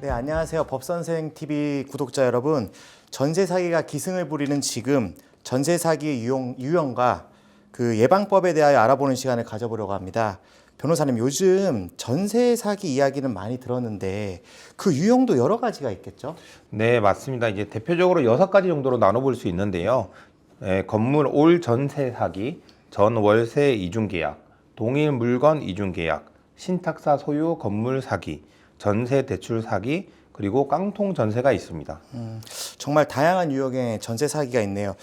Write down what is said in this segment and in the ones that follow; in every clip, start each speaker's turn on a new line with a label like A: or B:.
A: 네, 안녕하세요. 법선생 TV 구독자 여러분. 전세 사기가 기승을 부리는 지금 전세 사기의 유형과 그 예방법에 대하여 알아보는 시간을 가져보려고 합니다. 변호사님, 요즘 전세 사기 이야기는 많이 들었는데 그 유형도 여러 가지가 있겠죠?
B: 네, 맞습니다. 이제 대표적으로 6가지 정도로 나눠볼 수 있는데요. 건물 올 전세 사기, 전월세 이중 계약, 동일 물건 이중 계약, 신탁사 소유 건물 사기, 전세 대출 사기, 그리고 깡통 전세가 있습니다.
A: 정말 다양한 유형의 전세 사기가 있네요.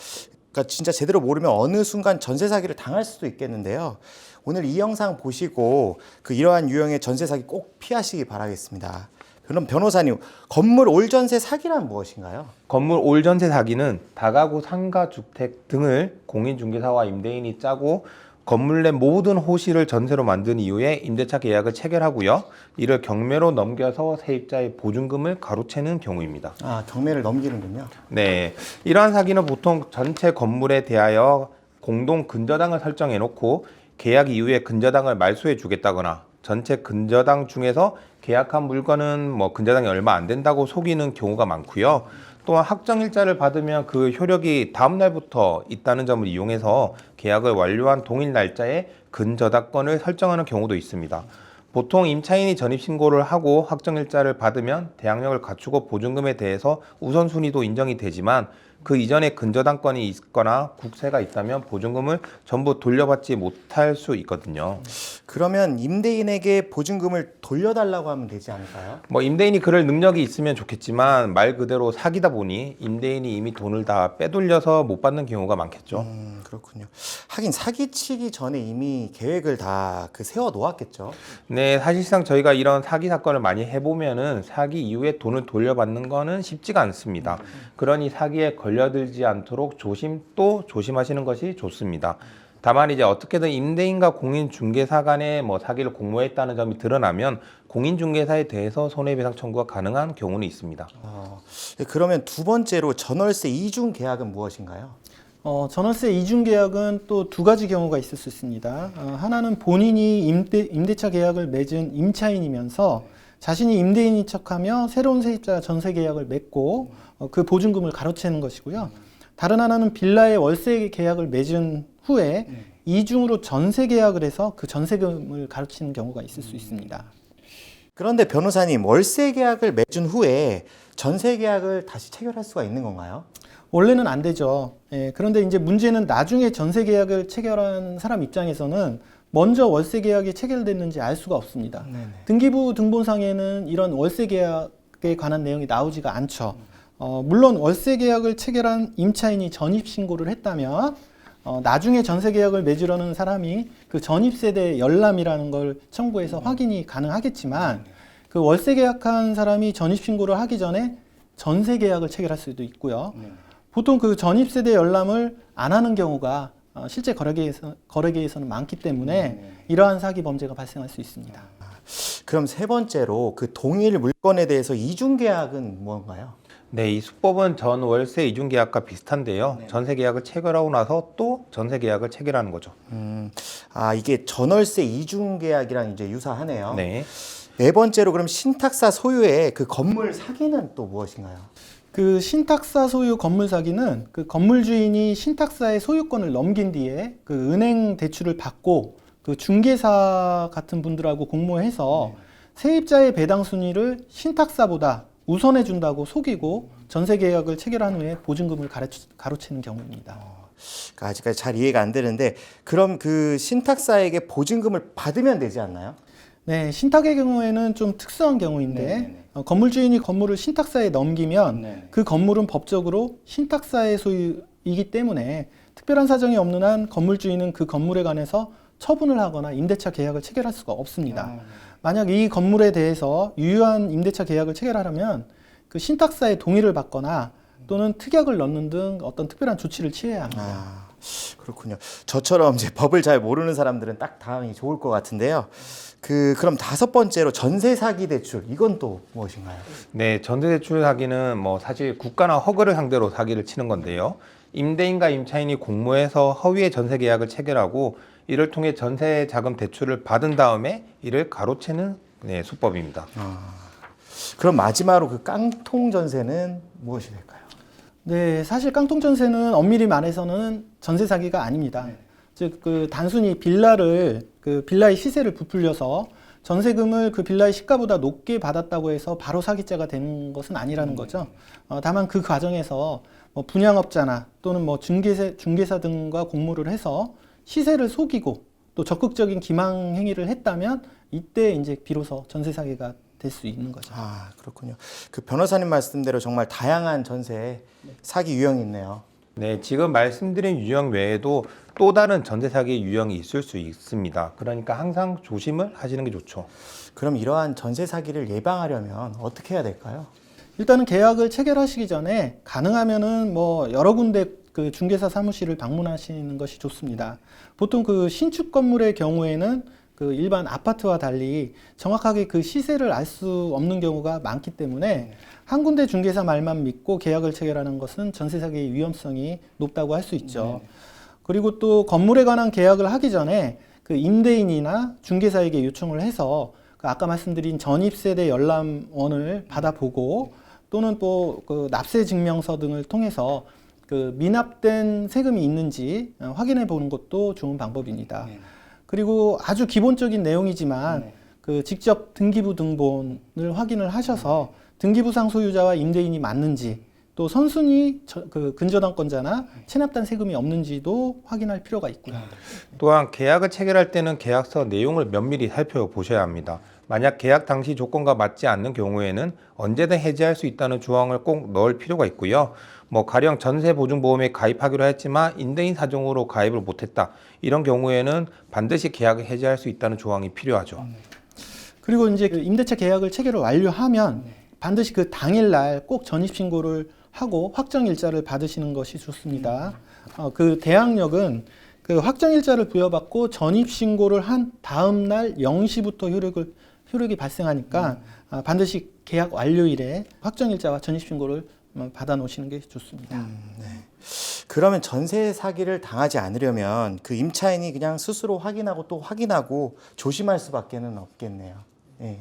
A: 그러니까 진짜 제대로 모르면 어느 순간 전세 사기를 당할 수도 있겠는데요. 오늘 이 영상 보시고 이러한 유형의 전세 사기 꼭 피하시기 바라겠습니다. 그럼 변호사님, 건물 올 전세 사기란 무엇인가요?
B: 건물 올 전세 사기는 다가구 상가 주택 등을 공인중개사와 임대인이 짜고 건물 내 모든 호실을 전세로 만든 이후에 임대차 계약을 체결하고요. 이를 경매로 넘겨서 세입자의 보증금을 가로채는 경우입니다.
A: 아, 경매를 넘기는군요.
B: 네, 이러한 사기는 보통 전체 건물에 대하여 공동 근저당을 설정해 놓고 계약 이후에 근저당을 말소해 주겠다거나 전체 근저당 중에서 계약한 물건은 근저당이 얼마 안 된다고 속이는 경우가 많고요. 또한 확정일자를 받으면 그 효력이 다음 날부터 있다는 점을 이용해서 계약을 완료한 동일 날짜에 근저당권을 설정하는 경우도 있습니다. 보통 임차인이 전입신고를 하고 확정일자를 받으면 대항력을 갖추고 보증금에 대해서 우선순위도 인정이 되지만 그 이전에 근저당권이 있거나 국세가 있다면 보증금을 전부 돌려받지 못할 수 있거든요.
A: 그러면 임대인에게 보증금을 돌려달라고 하면 되지 않을까요?
B: 임대인이 그럴 능력이 있으면 좋겠지만 말 그대로 사기다 보니 임대인이 이미 돈을 다 빼돌려서 못 받는 경우가 많겠죠.
A: 그렇군요. 하긴 사기치기 전에 이미 계획을 다 세워 놓았겠죠.
B: 네, 사실상 저희가 이런 사기 사건을 많이 해보면은 사기 이후에 돈을 돌려받는 거는 쉽지가 않습니다. 그러니 사기에 걸려들지 않도록 조심하시는 것이 좋습니다. 다만 이제 어떻게든 임대인과 공인중개사 간에 사기를 공모했다는 점이 드러나면 공인중개사에 대해서 손해배상 청구가 가능한 경우는 있습니다.
A: 그러면 두 번째로 전월세 이중 계약은 무엇인가요?
C: 전월세 이중 계약은 또 두 가지 경우가 있을 수 있습니다. 하나는 본인이 임대차 계약을 맺은 임차인이면서 자신이 임대인인 척하며 새로운 세입자 전세 계약을 맺고 그 보증금을 가로채는 것이고요. 다른 하나는 빌라의 월세 계약을 맺은 후에 이중으로 전세 계약을 해서 그 전세금을 가로치는 경우가 있을 수 있습니다.
A: 그런데 변호사님, 월세 계약을 맺은 후에 전세 계약을 다시 체결할 수가 있는 건가요?
C: 원래는 안 되죠. 그런데 이제 문제는 나중에 전세 계약을 체결한 사람 입장에서는 먼저 월세 계약이 체결됐는지 알 수가 없습니다.
A: 네네.
C: 등기부 등본상에는 이런 월세 계약에 관한 내용이 나오지가 않죠. 물론 월세 계약을 체결한 임차인이 전입 신고를 했다면 나중에 전세 계약을 맺으려는 사람이 그 전입 세대 열람이라는 걸 청구해서 확인이 가능하겠지만 그 월세 계약한 사람이 전입 신고를 하기 전에 전세 계약을 체결할 수도 있고요. 보통 그 전입 세대 열람을 안 하는 경우가 실제 거래계에서는 많기 때문에 이러한 사기 범죄가 발생할 수 있습니다.
A: 그럼 세 번째로 동일 물건에 대해서 이중 계약은 뭔가요?
B: 네, 이 수법은 전월세 이중 계약과 비슷한데요. 전세 계약을 체결하고 나서 또 전세 계약을 체결하는 거죠.
A: 이게 전월세 이중 계약이랑 이제 유사하네요.
B: 네.
A: 네 번째로 그럼 신탁사 소유의 건물 사기는 또 무엇인가요?
C: 그 신탁사 소유 건물 사기는 그 건물 주인이 신탁사의 소유권을 넘긴 뒤에 그 은행 대출을 받고 그 중개사 같은 분들하고 공모해서 세입자의 배당 순위를 신탁사보다 우선해 준다고 속이고 전세 계약을 체결한 후에 보증금을 가로채는 경우입니다.
A: 아직까지 잘 이해가 안 되는데, 그럼 그 신탁사에게 보증금을 받으면 되지 않나요?
C: 네, 신탁의 경우에는 좀 특수한 경우인데 건물 주인이 건물을 신탁사에 넘기면 그 건물은 법적으로 신탁사의 소유이기 때문에 특별한 사정이 없는 한 건물 주인은 그 건물에 관해서 처분을 하거나 임대차 계약을 체결할 수가 없습니다. 만약 이 건물에 대해서 유효한 임대차 계약을 체결하려면 그 신탁사의 동의를 받거나 또는 특약을 넣는 등 어떤 특별한 조치를 취해야 합니다.
A: 그렇군요. 저처럼 이제 법을 잘 모르는 사람들은 딱 다음이 좋을 것 같은데요. 그럼 다섯 번째로 전세 사기 대출, 이건 또 무엇인가요?
B: 네, 전세 대출 사기는 사실 국가나 허그를 상대로 사기를 치는 건데요. 임대인과 임차인이 공모해서 허위의 전세 계약을 체결하고 이를 통해 전세 자금 대출을 받은 다음에 이를 가로채는 수법입니다.
A: 그럼 마지막으로 그 깡통 전세는 무엇이 될까요?
C: 네, 사실 깡통 전세는 엄밀히 말해서는 전세 사기가 아닙니다. 즉, 그 단순히 빌라를 그 빌라의 시세를 부풀려서 전세금을 그 빌라의 시가보다 높게 받았다고 해서 바로 사기죄가 되는 것은 아니라는 거죠. 다만 그 과정에서 뭐 분양업자나 또는 뭐 중개사 등과 공모를 해서 시세를 속이고 또 적극적인 기망 행위를 했다면 이때 이제 비로소 전세 사기가 될 수 있는 거죠.
A: 아, 그렇군요. 그 변호사님 말씀대로 정말 다양한 전세 사기 유형이 있네요.
B: 네, 지금 말씀드린 유형 외에도 또 다른 전세 사기 유형이 있을 수 있습니다. 그러니까 항상 조심을 하시는 게 좋죠.
A: 그럼 이러한 전세 사기를 예방하려면 어떻게 해야 될까요?
C: 일단은 계약을 체결하시기 전에 가능하면은 뭐 여러 군데 그 중개사 사무실을 방문하시는 것이 좋습니다. 보통 그 신축 건물의 경우에는 그 일반 아파트와 달리 정확하게 그 시세를 알 수 없는 경우가 많기 때문에 한 군데 중개사 말만 믿고 계약을 체결하는 것은 전세 사기의 위험성이 높다고 할 수 있죠. 그리고 또 건물에 관한 계약을 하기 전에 그 임대인이나 중개사에게 요청을 해서 그 아까 말씀드린 전입세대 열람원을 받아보고 또는 또 그 납세 증명서 등을 통해서 그 미납된 세금이 있는지 확인해 보는 것도 좋은 방법입니다. 그리고 아주 기본적인 내용이지만 그 직접 등기부 등본을 확인을 하셔서 등기부상 소유자와 임대인이 맞는지 또 선순위 그 근저당권자나 체납단 세금이 없는지도 확인할 필요가 있고요.
B: 또한 계약을 체결할 때는 계약서 내용을 면밀히 살펴보셔야 합니다. 만약 계약 당시 조건과 맞지 않는 경우에는 언제든 해지할 수 있다는 조항을 꼭 넣을 필요가 있고요. 뭐 가령 전세 보증보험에 가입하기로 했지만 임대인 사정으로 가입을 못했다. 이런 경우에는 반드시 계약을 해지할 수 있다는 조항이 필요하죠.
C: 그리고 이제 그 임대차 계약을 체결을 완료하면 반드시 그 당일날 꼭 전입신고를 하고 확정일자를 받으시는 것이 좋습니다. 그 대항력은 그 확정일자를 부여받고 전입신고를 한 다음날 0시부터 효력이 발생하니까 반드시 계약 완료일에 확정일자와 전입신고를 받아 놓으시는 게 좋습니다.
A: 네. 그러면 전세 사기를 당하지 않으려면 그 임차인이 그냥 스스로 확인하고 또 확인하고 조심할 수밖에는 없겠네요. 네.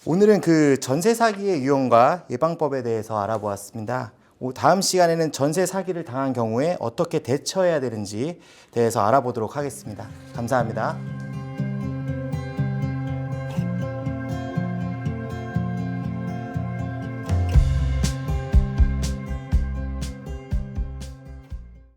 A: 오늘은 그 전세 사기의 유형과 예방법에 대해서 알아보았습니다. 다음 시간에는 전세 사기를 당한 경우에 어떻게 대처해야 되는지 대해서 알아보도록 하겠습니다. 감사합니다.